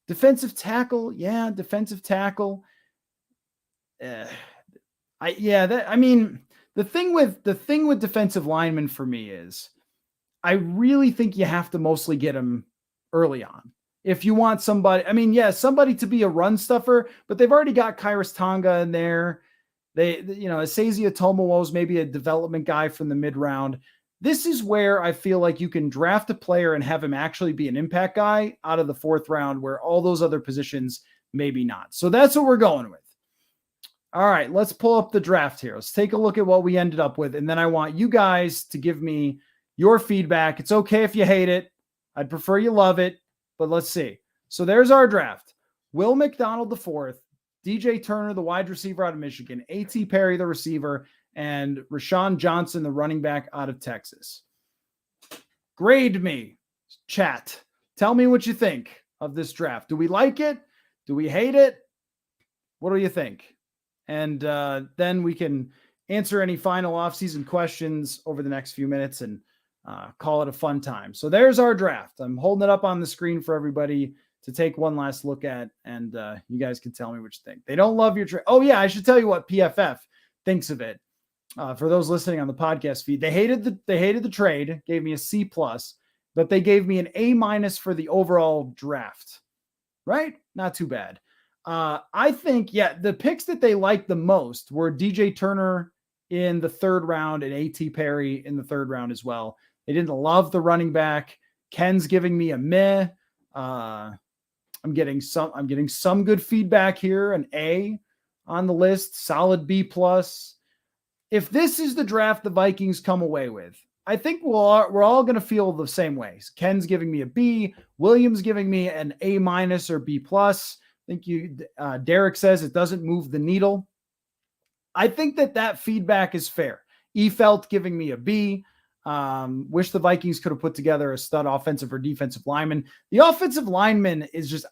Defensive tackle. Yeah, defensive tackle. The thing with defensive linemen for me is I really think you have to mostly get them early on. If you want somebody, somebody to be a run stuffer, but they've already got Kairos Tonga in there. Asazia Tomowo is maybe a development guy from the mid round. This is where I feel like you can draft a player and have him actually be an impact guy out of the 4th round, where all those other positions maybe not. So that's what we're going with. All right, let's pull up the draft here. Let's take a look at what we ended up with. And then I want you guys to give me your feedback. It's okay if you hate it. I'd prefer you love it, but let's see. So there's our draft. Will McDonald, the 4th, DJ Turner, the wide receiver out of Michigan, A.T. Perry, the receiver, and Roschon Johnson, the running back out of Texas. Grade me, chat. Tell me what you think of this draft. Do we like it? Do we hate it? What do you think? And then we can answer any final offseason questions over the next few minutes and call it a fun time. So there's our draft. I'm holding it up on the screen for everybody to take one last look at, and you guys can tell me what you think. They don't love your trade. Oh, yeah, I should tell you what PFF thinks of it. For those listening on the podcast feed, they hated the trade, gave me a C plus, but they gave me an A minus for the overall draft. Right? Not too bad. I think, the picks that they liked the most were DJ Turner in the third round and A.T. Perry in the third round as well. They didn't love the running back. Ken's giving me a meh. I'm getting some good feedback here. An A on the list, solid B plus. If this is the draft the Vikings come away with, I think we're all going to feel the same way. Ken's giving me a B. Williams giving me an A minus or B plus. I think Derek says it doesn't move the needle. I think that feedback is fair. Felt giving me a B. Wish the Vikings could have put together a stud offensive or defensive lineman. The offensive lineman is just,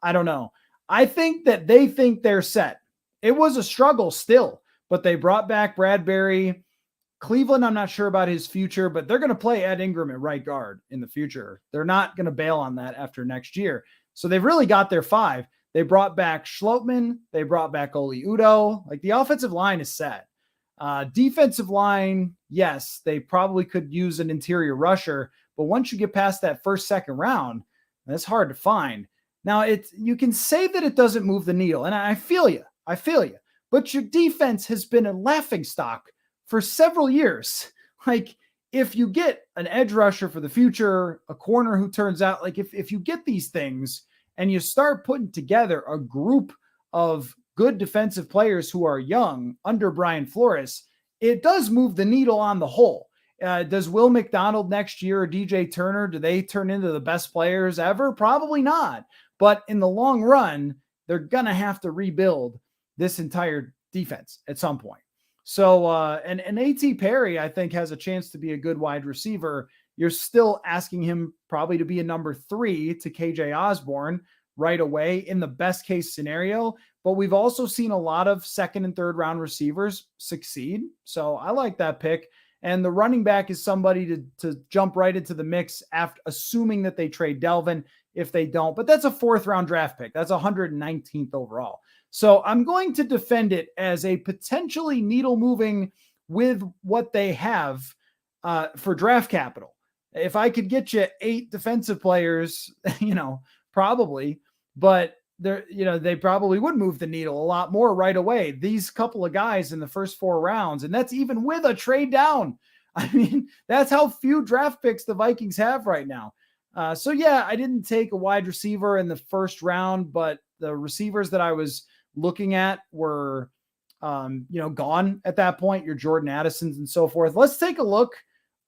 I don't know. I think that they think they're set. It was a struggle still, but they brought back Bradbury. Cleveland, I'm not sure about his future, but they're going to play Ed Ingram at right guard in the future. They're not going to bail on that after next year. So they've really got their 5. They brought back Schlotman. They brought back Oli Udoh. Like, the offensive line is set. Defensive line, yes, they probably could use an interior rusher, but once you get past that first, second round, that's hard to find. Now, you can say that it doesn't move the needle, and I feel you, but your defense has been a laughingstock for several years. Like, if you get an edge rusher for the future, a corner who turns out, like, if you get these things and you start putting together a group of good defensive players who are young under Brian Flores, it does move the needle on the whole. Does Will McDonald next year or DJ Turner, do they turn into the best players ever? Probably not. But in the long run, they're going to have to rebuild this entire defense at some point. So, and A.T. Perry, I think, has a chance to be a good wide receiver. You're still asking him probably to be a number 3 to KJ Osborne right away in the best case scenario. But we've also seen a lot of second and third round receivers succeed. So I like that pick. And the running back is somebody to jump right into the mix after, assuming that they trade Delvin. If they don't, but that's a 4th round draft pick. That's 119th overall. So I'm going to defend it as a potentially needle moving with what they have for draft capital. If I could get you 8 defensive players, probably, but they probably would move the needle a lot more right away. These couple of guys in the first 4 rounds, and that's even with a trade down. I mean, that's how few draft picks the Vikings have right now. So yeah, I didn't take a wide receiver in the first round, but the receivers that I was looking at were, gone at that point, your Jordan Addisons and so forth. Let's take a look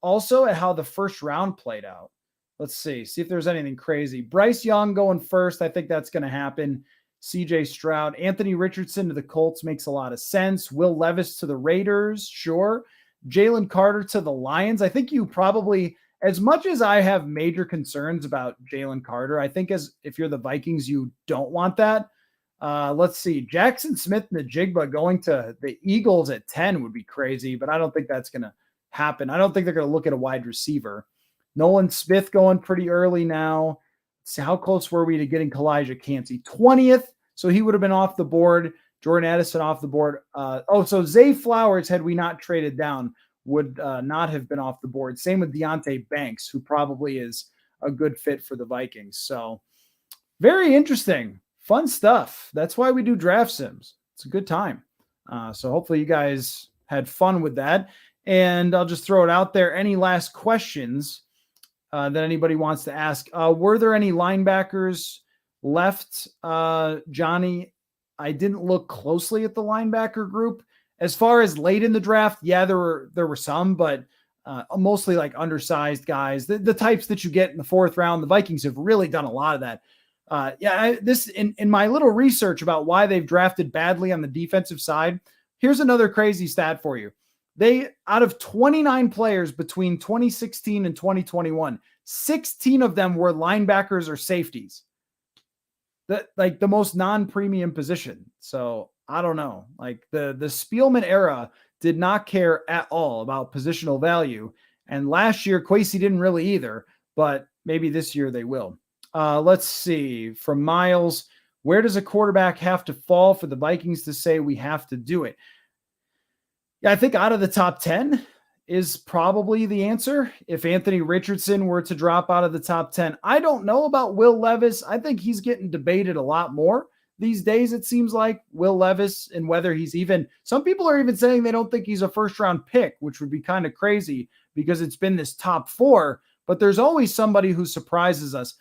also at how the first round played out. Let's see if there's anything crazy. Bryce Young going first. I think that's going to happen. CJ Stroud, Anthony Richardson to the Colts makes a lot of sense. Will Levis to the Raiders. Sure. Jalen Carter to the Lions. I think you probably, as much as I have major concerns about Jalen Carter, I think if you're the Vikings, you don't want that. Let's see. Jackson Smith and the Jigba going to the Eagles at 10 would be crazy, but I don't think that's going to happen. I don't think they're going to look at a wide receiver. Nolan Smith going pretty early now. See, how close were we to getting Kalijah Cansey? 20th, so he would have been off the board. Jordan Addison off the board. So Zay Flowers, had we not traded down, would not have been off the board. Same with Deonte Banks, who probably is a good fit for the Vikings. So very interesting, fun stuff. That's why we do draft sims. It's a good time. So hopefully you guys had fun with that. And I'll just throw it out there. Any last questions that anybody wants to ask? Were there any linebackers left, Johnny? I didn't look closely at the linebacker group. As far as late in the draft, yeah, there were some, but mostly like undersized guys, the types that you get in the 4th round. The Vikings have really done a lot of that. In my little research about why they've drafted badly on the defensive side, here's another crazy stat for you. They, out of 29 players between 2016 and 2021, 16 of them were linebackers or safeties. Like the most non-premium position. So I don't know. Like the Spielman era did not care at all about positional value. And last year, Kwesi didn't really either, but maybe this year they will. Let's see. From Miles, where does a quarterback have to fall for the Vikings to say we have to do it? Yeah, I think out of the top 10 is probably the answer. If Anthony Richardson were to drop out of the top 10, I don't know about Will Levis. I think he's getting debated a lot more these days. It seems like Will Levis, and whether he's even, some people are even saying they don't think he's a first round pick, which would be kind of crazy because it's been this top 4, but there's always somebody who surprises us.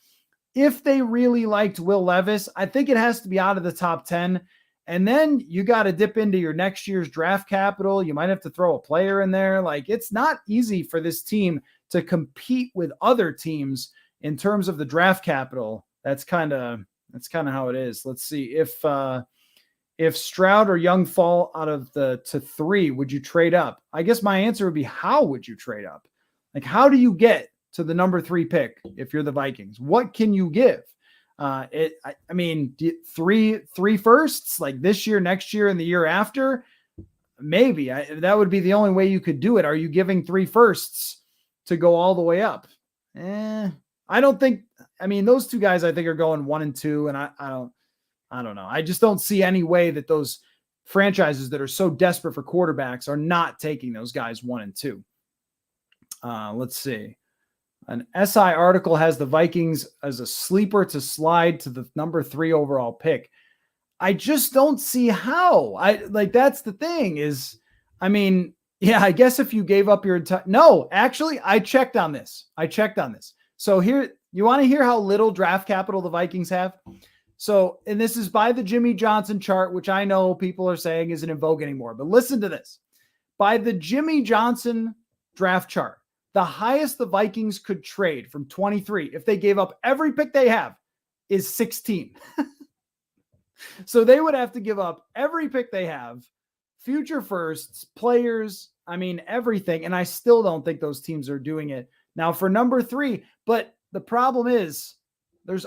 If they really liked Will Levis, I think it has to be out of the top 10. And then you got to dip into your next year's draft capital. You might have to throw a player in there. Like, it's not easy for this team to compete with other teams in terms of the draft capital. That's kind of how it is. Let's see if Stroud or Young fall out of the to 3, would you trade up? I guess my answer would be, how would you trade up? Like, how do you get to the number 3 pick if you're the Vikings? What can you give? I mean, three firsts, like this year, next year, and the year after, maybe that would be the only way you could do it. Are you giving 3 firsts to go all the way up? I don't think. I mean, those 2 guys I think are going 1 and 2, and I don't know. I just don't see any way that those franchises that are so desperate for quarterbacks are not taking those guys 1 and 2. Let's see. An SI article has the Vikings as a sleeper to slide to the number 3 overall pick. I just don't see how. That's the thing is, I mean, yeah, I guess if you gave up your entire, no, actually, I checked on this. So here, you want to hear how little draft capital the Vikings have? So, and this is by the Jimmy Johnson chart, which I know people are saying isn't in vogue anymore, but listen to this. By the Jimmy Johnson draft chart, the highest the Vikings could trade from 23, if they gave up every pick they have, is 16. So they would have to give up every pick they have, future firsts, players, I mean, everything. And I still don't think those teams are doing it now for number 3. But the problem is there's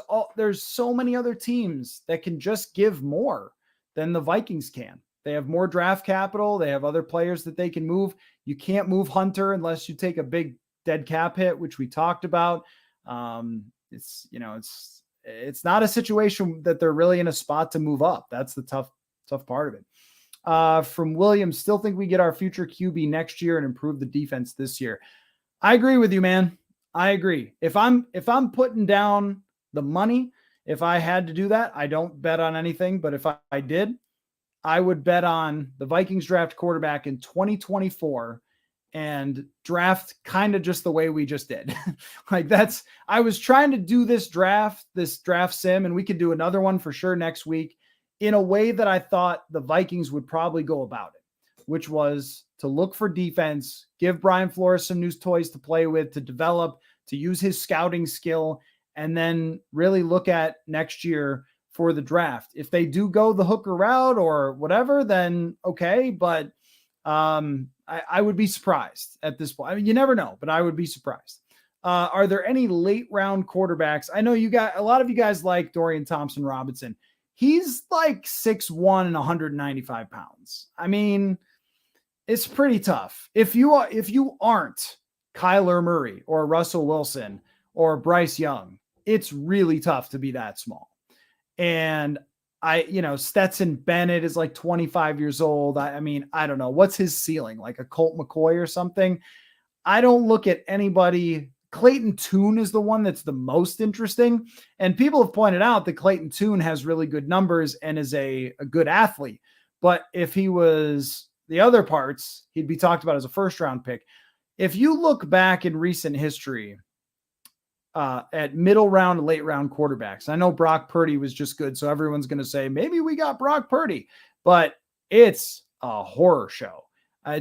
so many other teams that can just give more than the Vikings can. They have more draft capital. They have other players that they can move. You can't move Hunter unless you take a big dead cap hit, which we talked about. It's not a situation that they're really in a spot to move up. That's the tough part of it. From Williams, still think we get our future QB next year and improve the defense this year. I agree with you, man. I agree. If I'm putting down the money, if I had to do that, I don't bet on anything, but if I did, I would bet on the Vikings draft quarterback in 2024 and draft kind of just the way we just did. I was trying to do this draft sim, and we could do another one for sure next week, in a way that I thought the Vikings would probably go about it, which was to look for defense, give Brian Flores some new toys to play with, to develop, to use his scouting skill, and then really look at next year for the draft. If they do go the Hooker route or whatever, then okay. But I would be surprised at this point. I mean, you never know, but I would be surprised. Are there any late round quarterbacks? I know a lot of you guys like Dorian Thompson-Robinson. He's like 6'1" and 195 pounds. I mean, it's pretty tough. If you aren't Kyler Murray or Russell Wilson or Bryce Young, it's really tough to be that small. And Stetson Bennett is like 25 years old. I mean, I don't know. What's his ceiling? Like a Colt McCoy or something? I don't look at anybody. Clayton Tune is the one that's the most interesting. And people have pointed out that Clayton Tune has really good numbers and is a good athlete. But if he was the other parts, he'd be talked about as a first round pick. If you look back in recent history, at middle round, late round quarterbacks. I know Brock Purdy was just good, so everyone's going to say, maybe we got Brock Purdy, but it's a horror show.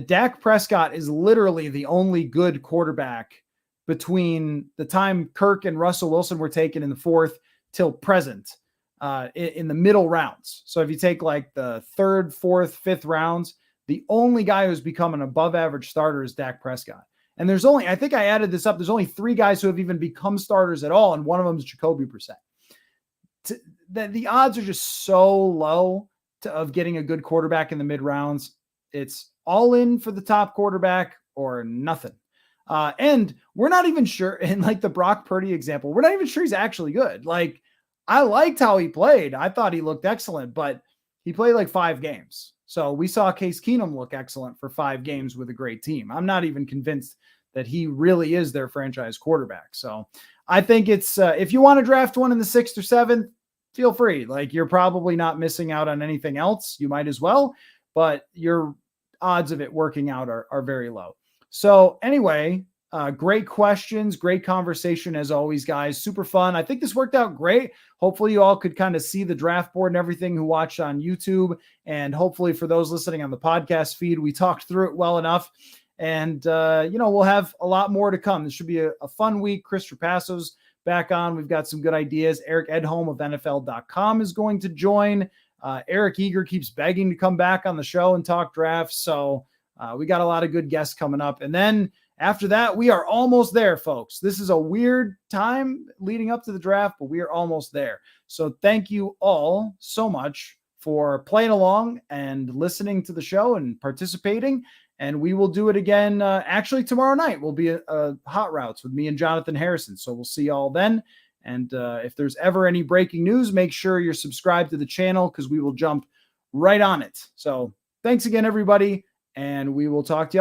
Dak Prescott is literally the only good quarterback between the time Kirk and Russell Wilson were taken in the 4th till present, in the middle rounds. So if you take like the 3rd, 4th, 5th rounds, the only guy who's become an above average starter is Dak Prescott. And there's only, I think I added this up, there's only 3 guys who have even become starters at all, and one of them is Jacoby Brissett. The odds are just so low of getting a good quarterback in the mid rounds. It's all in for the top quarterback or nothing. And we're not even sure, in like the Brock Purdy example, we're not even sure he's actually good. Like, I liked how he played. I thought he looked excellent, but He played like 5 games. So we saw Case Keenum look excellent for 5 games with a great team. I'm not even convinced that he really is their franchise quarterback. So I think it's, if you want to draft one in the 6th or 7th, feel free. Like, you're probably not missing out on anything else. You might as well, but your odds of it working out are very low. So anyway, great questions, great conversation as always, guys. Super fun. I think this worked out great. Hopefully you all could kind of see the draft board and everything who watched on YouTube. And hopefully for those listening on the podcast feed, we talked through it well enough. And, we'll have a lot more to come. This should be a fun week. Chris Trapasso's back on. We've got some good ideas. Eric Edholm of NFL.com is going to join. Eric Eager keeps begging to come back on the show and talk drafts. So we got a lot of good guests coming up. And then after that, we are almost there, folks. This is a weird time leading up to the draft, but we are almost there. So thank you all so much for playing along and listening to the show and participating. And we will do it again. Actually, tomorrow night will be a Hot Routes with me and Jonathan Harrison. So we'll see you all then. And if there's ever any breaking news, make sure you're subscribed to the channel because we will jump right on it. So thanks again, everybody. And we will talk to you all